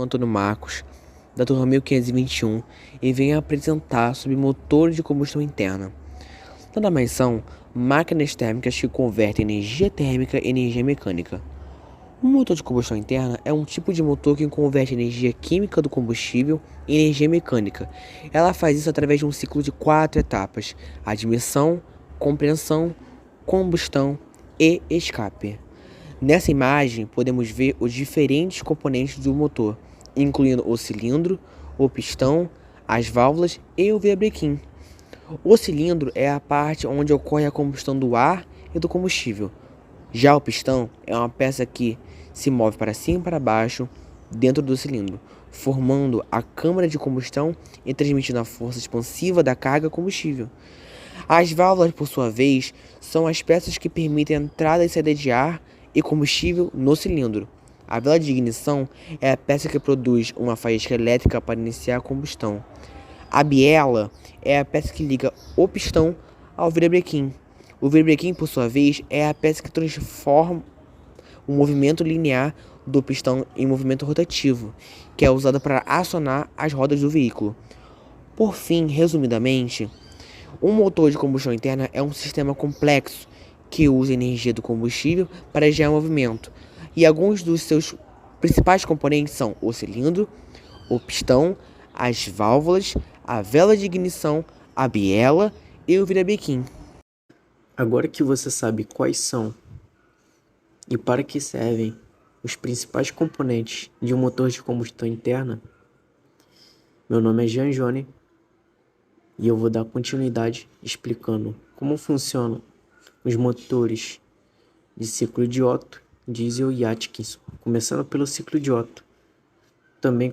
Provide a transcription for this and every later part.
Antônio Marcos, da turma 1521, e venho apresentar sobre motores de combustão interna. Nada mais são máquinas térmicas que convertem energia térmica em energia mecânica. Um motor de combustão interna é um tipo de motor que converte energia química do combustível em energia mecânica. Ela faz isso através de um ciclo de 4 etapas: admissão, compreensão, combustão e escape. Nessa imagem, podemos ver os diferentes componentes do motor, incluindo o cilindro, o pistão, as válvulas e o virabrequim. O cilindro é a parte onde ocorre a combustão do ar e do combustível. Já o pistão é uma peça que se move para cima e para baixo dentro do cilindro, formando a câmara de combustão e transmitindo a força expansiva da carga combustível. As válvulas, por sua vez, são as peças que permitem a entrada e saída de ar e combustível no cilindro. A vela de ignição é a peça que produz uma faísca elétrica para iniciar a combustão. A biela é a peça que liga o pistão ao virabrequim. O virabrequim, por sua vez, é a peça que transforma o movimento linear do pistão em movimento rotativo, que é usada para acionar as rodas do veículo. Por fim, resumidamente, um motor de combustão interna é um sistema complexo que usa energia do combustível para gerar movimento, e alguns dos seus principais componentes são o cilindro, o pistão, as válvulas, a vela de ignição, a biela e o virabrequim. Agora que você sabe quais são e para que servem os principais componentes de um motor de combustão interna, meu nome é Jean Jone e eu vou dar continuidade explicando como funcionam os motores de ciclo de Otto, diesel e Atkinson, começando pelo ciclo de Otto, também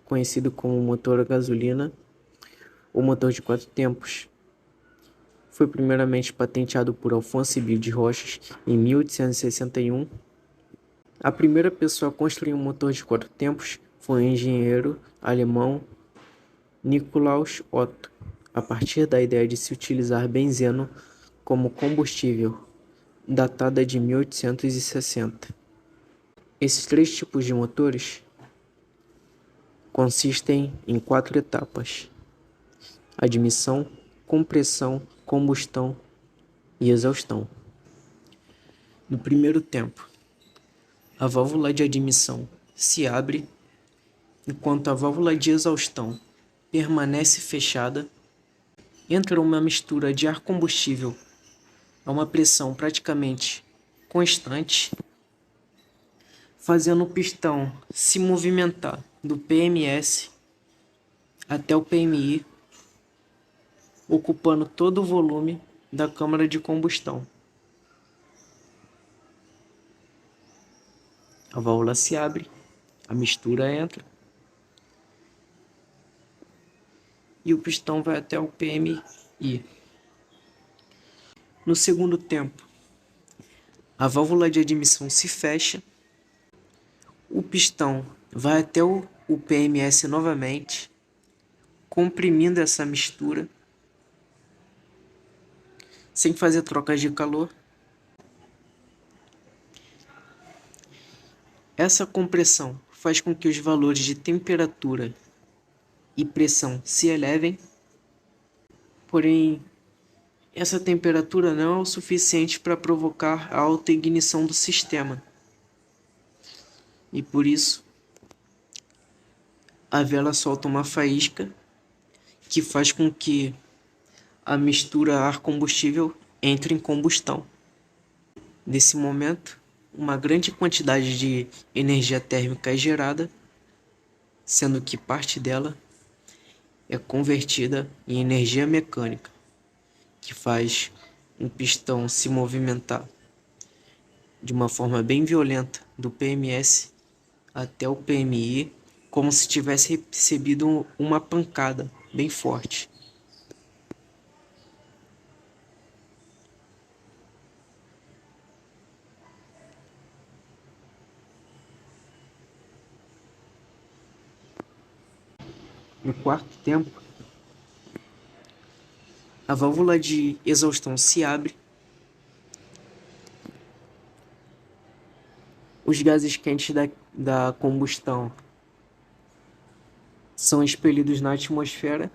conhecido como motor a gasolina ou motor de 4 tempos. Foi primeiramente patenteado por Alphonse Bill de Roches em 1861. A primeira pessoa a construir um motor de 4 tempos foi o engenheiro alemão Nikolaus Otto, a partir da ideia de se utilizar benzeno como combustível, datada de 1860. Esses 3 tipos de motores consistem em 4 etapas: admissão, compressão, combustão e exaustão. No primeiro tempo, a válvula de admissão se abre, enquanto a válvula de exaustão permanece fechada. Entra uma mistura de ar combustível a uma pressão praticamente constante, fazendo o pistão se movimentar do PMS até o PMI, ocupando todo o volume da câmara de combustão. A válvula se abre, a mistura entra e o pistão vai até o PMI. No segundo tempo, a válvula de admissão se fecha, o pistão vai até o PMS novamente, comprimindo essa mistura, sem fazer trocas de calor. Essa compressão faz com que os valores de temperatura e pressão se elevem, porém, essa temperatura não é o suficiente para provocar a alta ignição do sistema. E por isso, a vela solta uma faísca que faz com que a mistura ar-combustível entre em combustão. Nesse momento, uma grande quantidade de energia térmica é gerada, sendo que parte dela é convertida em energia mecânica, que faz um pistão se movimentar de uma forma bem violenta do PMS até o PMI, como se tivesse recebido uma pancada bem forte. No quarto tempo, a válvula de exaustão se abre, os gases quentes da combustão são expelidos na atmosfera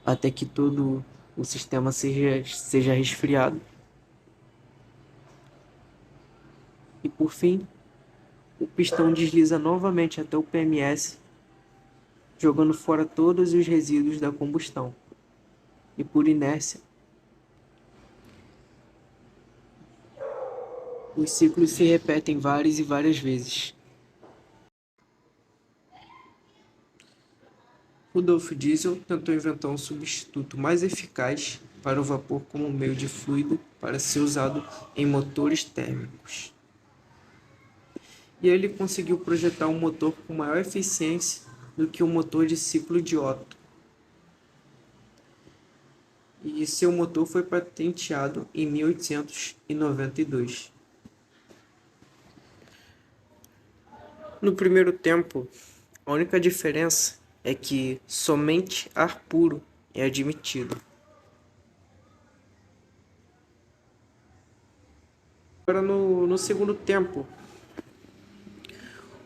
até que todo o sistema seja resfriado. E por fim, o pistão desliza novamente até o PMS, jogando fora todos os resíduos da combustão. E por inércia, os ciclos se repetem várias e várias vezes. Rudolf Diesel tentou inventar um substituto mais eficaz para o vapor como meio de fluido para ser usado em motores térmicos. E ele conseguiu projetar um motor com maior eficiência do que o motor de ciclo de Otto. E seu motor foi patenteado em 1892. No primeiro tempo, a única diferença é que somente ar puro é admitido. Agora no segundo tempo,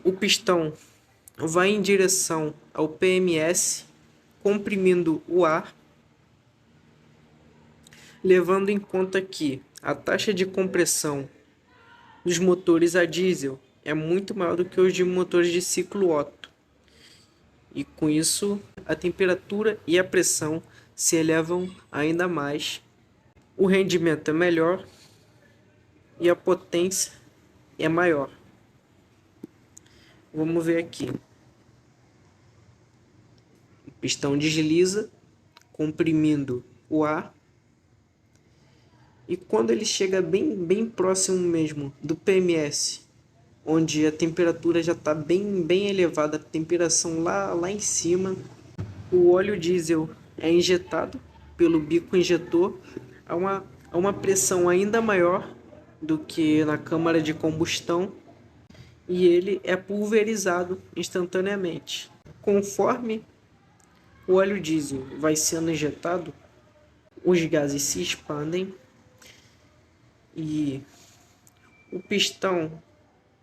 o pistão vai em direção ao PMS, comprimindo o ar, levando em conta que a taxa de compressão dos motores a diesel é muito maior do que os de motores de ciclo Otto. E com isso, a temperatura e a pressão se elevam ainda mais. O rendimento é melhor e a potência é maior. Vamos ver aqui. O pistão desliza, comprimindo o ar. E quando ele chega bem próximo mesmo do PMS, onde a temperatura já está bem elevada, a temperatura lá em cima, o óleo diesel é injetado pelo bico injetor a uma pressão ainda maior do que na câmara de combustão, e ele é pulverizado instantaneamente. Conforme o óleo diesel vai sendo injetado, os gases se expandem e o pistão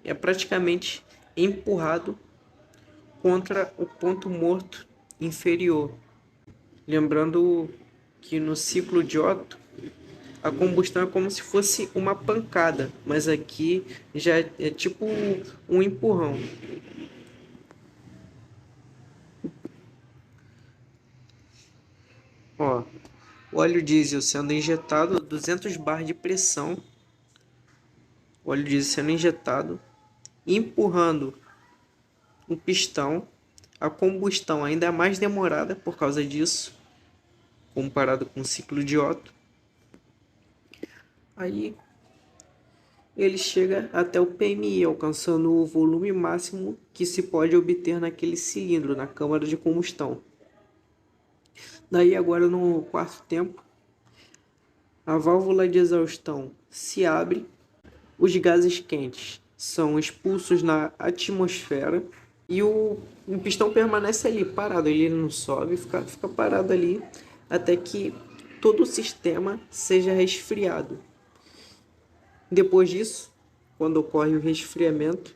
é praticamente empurrado contra o ponto morto inferior. Lembrando que no ciclo de Otto, a combustão é como se fosse uma pancada, mas aqui já é tipo um empurrão. Ó, o óleo diesel sendo injetado, 200 bar de pressão, o óleo diesel sendo injetado, empurrando o pistão. A combustão ainda é mais demorada por causa disso, comparado com o ciclo de Otto. Aí ele chega até o PMI, alcançando o volume máximo que se pode obter naquele cilindro, na câmara de combustão. Daí agora no quarto tempo, a válvula de exaustão se abre, os gases quentes são expulsos na atmosfera e o pistão permanece ali parado, ele não sobe, fica parado ali até que todo o sistema seja resfriado. Depois disso, quando ocorre o resfriamento,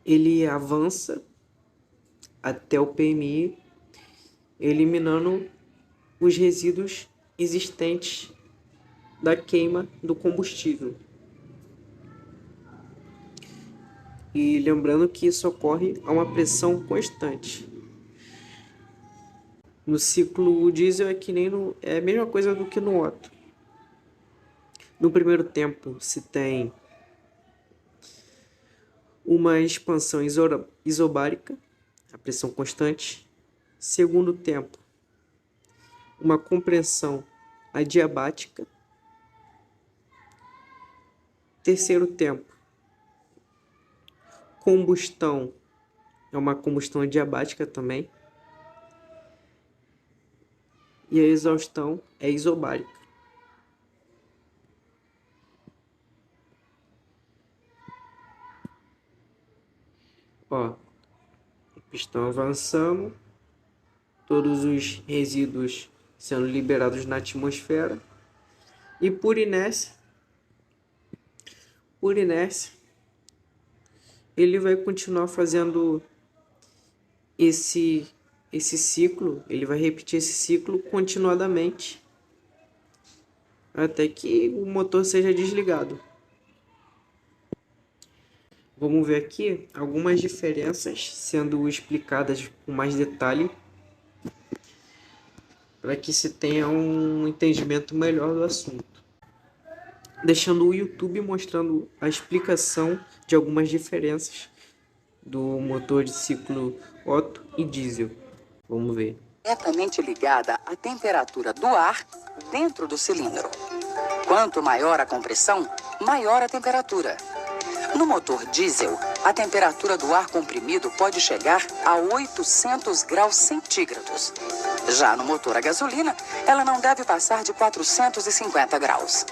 ele avança até o PMI, eliminando os resíduos existentes da queima do combustível. E lembrando que isso ocorre a uma pressão constante. No ciclo diesel é a mesma coisa do que no Otto. No primeiro tempo se tem uma expansão isobárica, a pressão constante. Segundo tempo, uma compressão adiabática. Terceiro tempo, combustão, é uma combustão adiabática também. E a exaustão é isobárica. Ó, o pistão avançando, todos os resíduos sendo liberados na atmosfera e por inércia, ele vai continuar fazendo esse ciclo, ele vai repetir esse ciclo continuadamente até que o motor seja desligado. Vamos ver aqui algumas diferenças sendo explicadas com mais detalhe para que se tenha um entendimento melhor do assunto. Deixando o YouTube mostrando a explicação de algumas diferenças do motor de ciclo Otto e diesel. Vamos ver. Diretamente ligada à temperatura do ar dentro do cilindro. Quanto maior a compressão, maior a temperatura. No motor diesel, a temperatura do ar comprimido pode chegar a 800 graus centígrados. Já no motor a gasolina, ela não deve passar de 450 graus.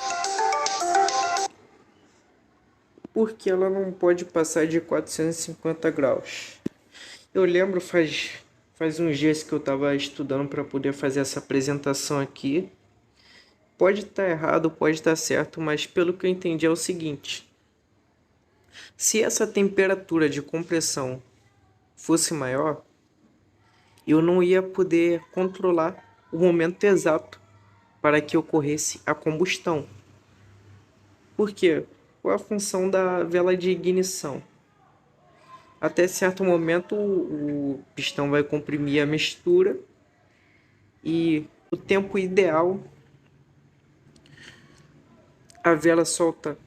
Por que ela não pode passar de 450 graus? Eu lembro faz uns dias que eu estava estudando para poder fazer essa apresentação aqui. Pode estar errado, pode estar certo, mas pelo que eu entendi é o seguinte: se essa temperatura de compressão fosse maior, eu não ia poder controlar o momento exato para que ocorresse a combustão. Por quê? Qual é a função da vela de ignição? Até certo momento o pistão vai comprimir a mistura e o tempo ideal a vela solta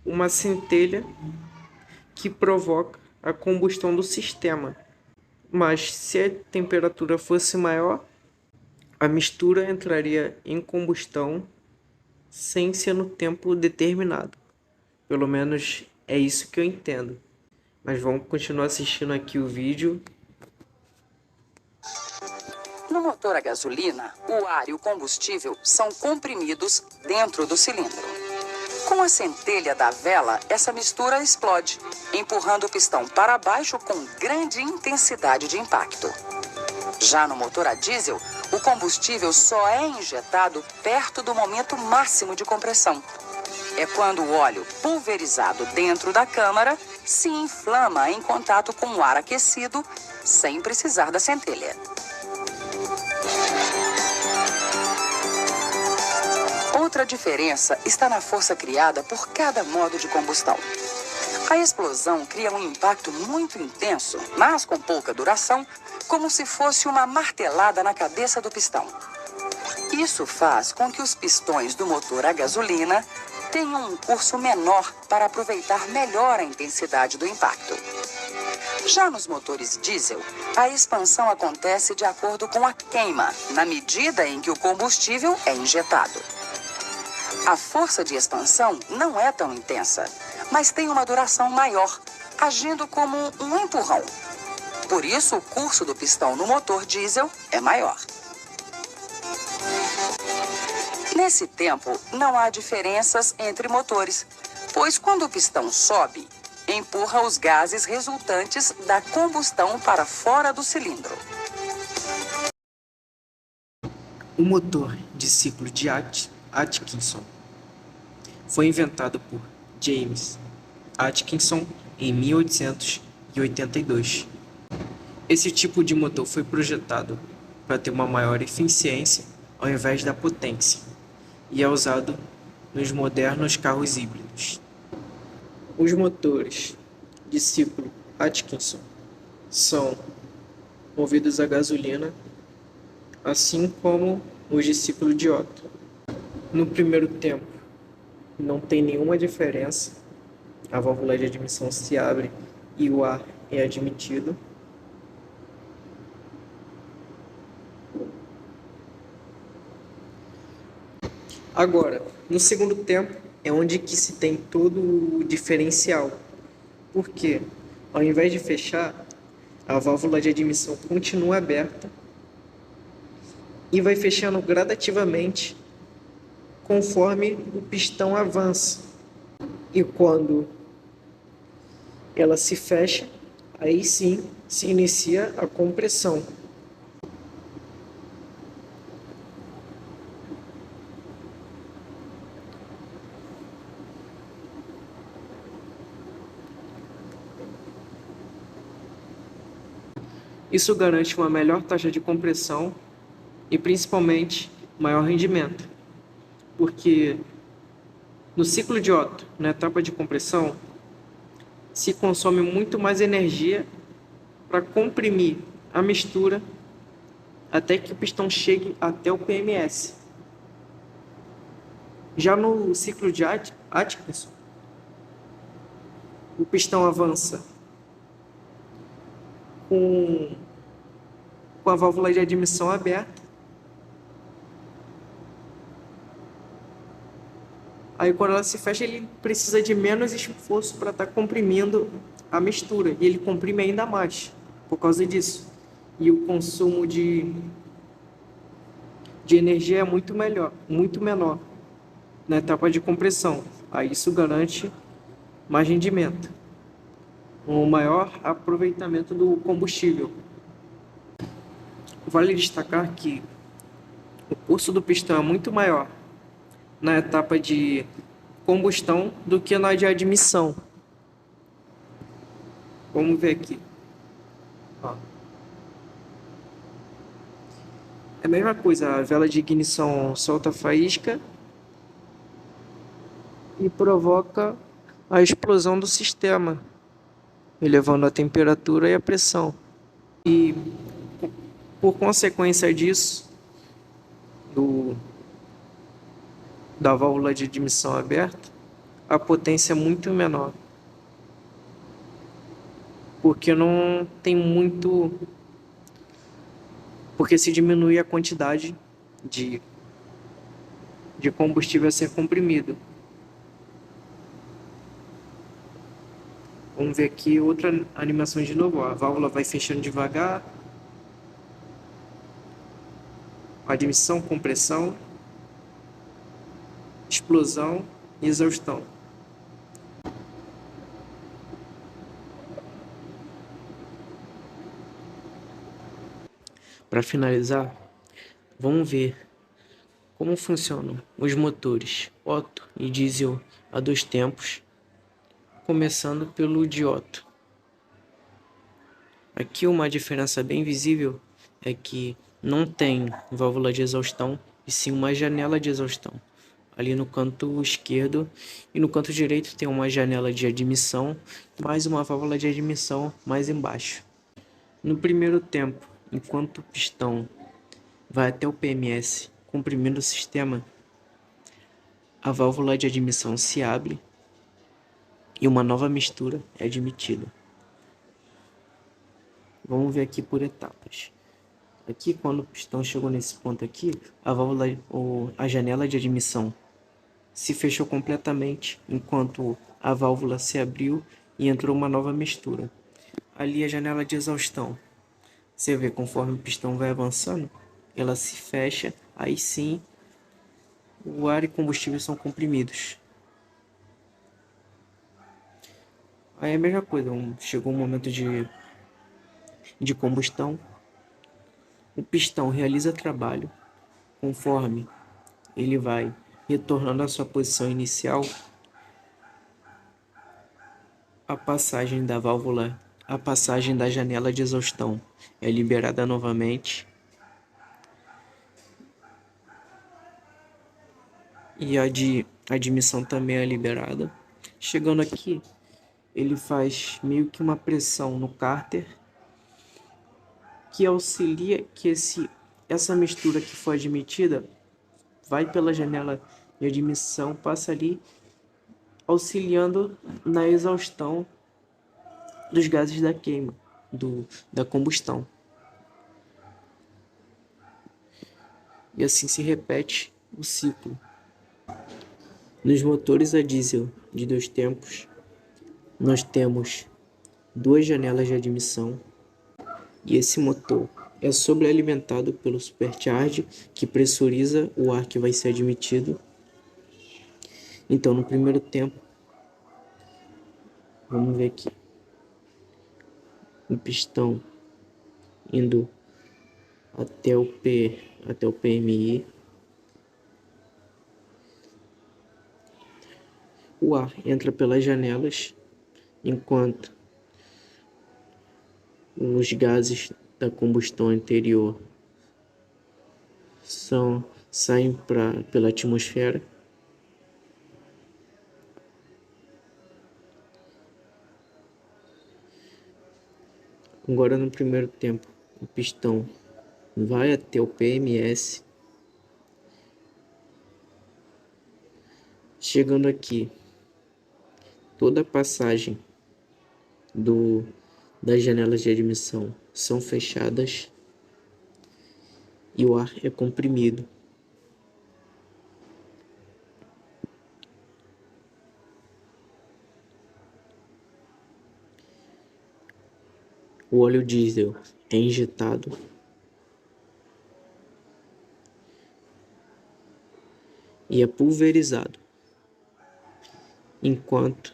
uma centelha que provoca a combustão do sistema. Mas se a temperatura fosse maior, a mistura entraria em combustão sem ser no tempo determinado. Pelo menos é isso que eu entendo. Mas vamos continuar assistindo aqui o vídeo. No motor a gasolina, o ar e o combustível são comprimidos dentro do cilindro. Com a centelha da vela, essa mistura explode, empurrando o pistão para baixo com grande intensidade de impacto. Já no motor a diesel, o combustível só é injetado perto do momento máximo de compressão. É quando o óleo pulverizado dentro da câmara se inflama em contato com o ar aquecido, sem precisar da centelha. Outra diferença está na força criada por cada modo de combustão. A explosão cria um impacto muito intenso, mas com pouca duração, como se fosse uma martelada na cabeça do pistão. Isso faz com que os pistões do motor a gasolina tenham um curso menor para aproveitar melhor a intensidade do impacto. Já nos motores diesel, a expansão acontece de acordo com a queima, na medida em que o combustível é injetado. A força de expansão não é tão intensa, mas tem uma duração maior, agindo como um empurrão. Por isso, o curso do pistão no motor diesel é maior. Nesse tempo, não há diferenças entre motores, pois quando o pistão sobe, empurra os gases resultantes da combustão para fora do cilindro. O motor de ciclo de Atkinson foi inventado por James Atkinson em 1882. Esse tipo de motor foi projetado para ter uma maior eficiência ao invés da potência e é usado nos modernos carros híbridos. Os motores de ciclo Atkinson são movidos a gasolina, assim como os de ciclo de Otto. No primeiro tempo, não tem nenhuma diferença. A válvula de admissão se abre e o ar é admitido. Agora, no segundo tempo, é onde que se tem todo o diferencial. Porque, ao invés de fechar, a válvula de admissão continua aberta e vai fechando gradativamente conforme o pistão avança. E quando ela se fecha, aí sim se inicia a compressão. Isso garante uma melhor taxa de compressão e principalmente maior rendimento, porque no ciclo de Otto, na etapa de compressão, se consome muito mais energia para comprimir a mistura até que o pistão chegue até o PMS. Já no ciclo de Atkinson, o pistão avança com a válvula de admissão aberta. Aí quando ela se fecha, ele precisa de menos esforço para estar comprimindo a mistura. E ele comprime ainda mais por causa disso. E o consumo de energia é muito menor na etapa de compressão. Aí isso garante mais rendimento, um maior aproveitamento do combustível. Vale destacar que o curso do pistão é muito maior na etapa de combustão do que na de admissão. Vamos ver aqui. Ó. É a mesma coisa, a vela de ignição solta faísca e provoca a explosão do sistema, elevando a temperatura e a pressão. E por consequência disso, da válvula de admissão aberta, a potência é muito menor. Porque não tem muito... Porque se diminui a quantidade de combustível a ser comprimido. Vamos ver aqui outra animação de novo. A válvula vai fechando devagar. Admissão, compressão, explosão e exaustão. Para finalizar, vamos ver como funcionam os motores Otto e diesel a 2 tempos, começando pelo de Otto. Aqui uma diferença bem visível é que não tem válvula de exaustão, e sim uma janela de exaustão. Ali no canto esquerdo e no canto direito tem uma janela de admissão, mais uma válvula de admissão mais embaixo. No primeiro tempo, enquanto o pistão vai até o PMS comprimindo o sistema, a válvula de admissão se abre e uma nova mistura é admitida. Vamos ver aqui por etapas. Aqui, quando o pistão chegou nesse ponto aqui, a janela de admissão se fechou completamente, enquanto a válvula se abriu e entrou uma nova mistura. Ali a janela de exaustão. Você vê, conforme o pistão vai avançando, ela se fecha, aí sim o ar e combustível são comprimidos. Aí é a mesma coisa, chegou um momento de combustão, o pistão realiza trabalho, conforme ele vai retornando à sua posição inicial, a passagem da janela de exaustão é liberada novamente e a de admissão também é liberada. Chegando aqui, ele faz meio que uma pressão no cárter que auxilia que essa mistura que foi admitida vai pela janela de admissão, passa ali, auxiliando na exaustão dos gases da queima, da combustão. E assim se repete o ciclo. Nos motores a diesel de 2 tempos, nós temos 2 janelas de admissão e esse motor é sobrealimentado pelo supercharge, que pressuriza o ar que vai ser admitido. Então, no primeiro tempo, vamos ver aqui, o pistão indo até o PMI. O ar entra pelas janelas, enquanto os gases da combustão anterior saem pela atmosfera. Agora, no primeiro tempo, o pistão vai até o PMS. Chegando aqui, toda a passagem das janelas de admissão são fechadas e o ar é comprimido. O óleo diesel é injetado e é pulverizado enquanto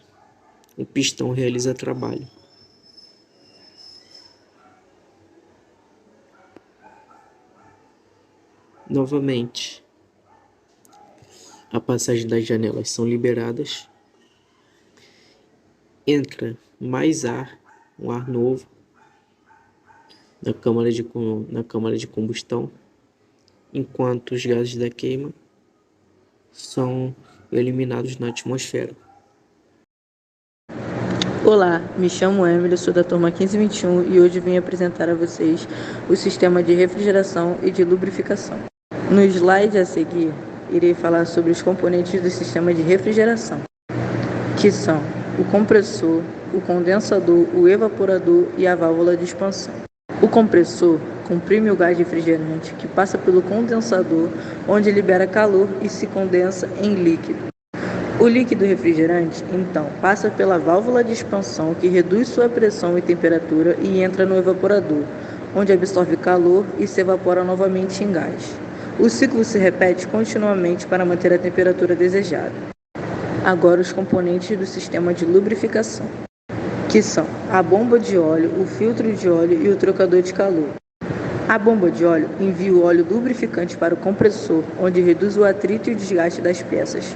o pistão realiza trabalho. Novamente, a passagem das janelas são liberadas, entra mais ar, um ar novo na câmara de combustão, enquanto os gases da queima são eliminados na atmosfera. Olá, me chamo Emily, sou da turma 1521 e hoje vim apresentar a vocês o sistema de refrigeração e de lubrificação. No slide a seguir, irei falar sobre os componentes do sistema de refrigeração, que são o compressor, o condensador, o evaporador e a válvula de expansão. O compressor comprime o gás refrigerante que passa pelo condensador, onde libera calor e se condensa em líquido. O líquido refrigerante, então, passa pela válvula de expansão que reduz sua pressão e temperatura e entra no evaporador, onde absorve calor e se evapora novamente em gás. O ciclo se repete continuamente para manter a temperatura desejada. Agora os componentes do sistema de lubrificação, que são a bomba de óleo, o filtro de óleo e o trocador de calor. A bomba de óleo envia o óleo lubrificante para o compressor, onde reduz o atrito e o desgaste das peças.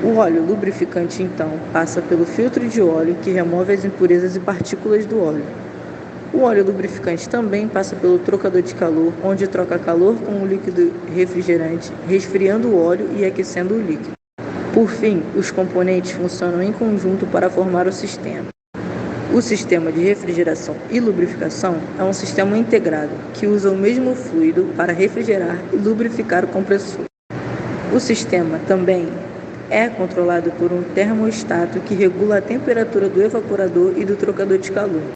O óleo lubrificante, então, passa pelo filtro de óleo, que remove as impurezas e partículas do óleo. O óleo lubrificante também passa pelo trocador de calor, onde troca calor com o líquido refrigerante, resfriando o óleo e aquecendo o líquido. Por fim, os componentes funcionam em conjunto para formar o sistema. O sistema de refrigeração e lubrificação é um sistema integrado que usa o mesmo fluido para refrigerar e lubrificar o compressor. O sistema também é controlado por um termostato que regula a temperatura do evaporador e do trocador de calor.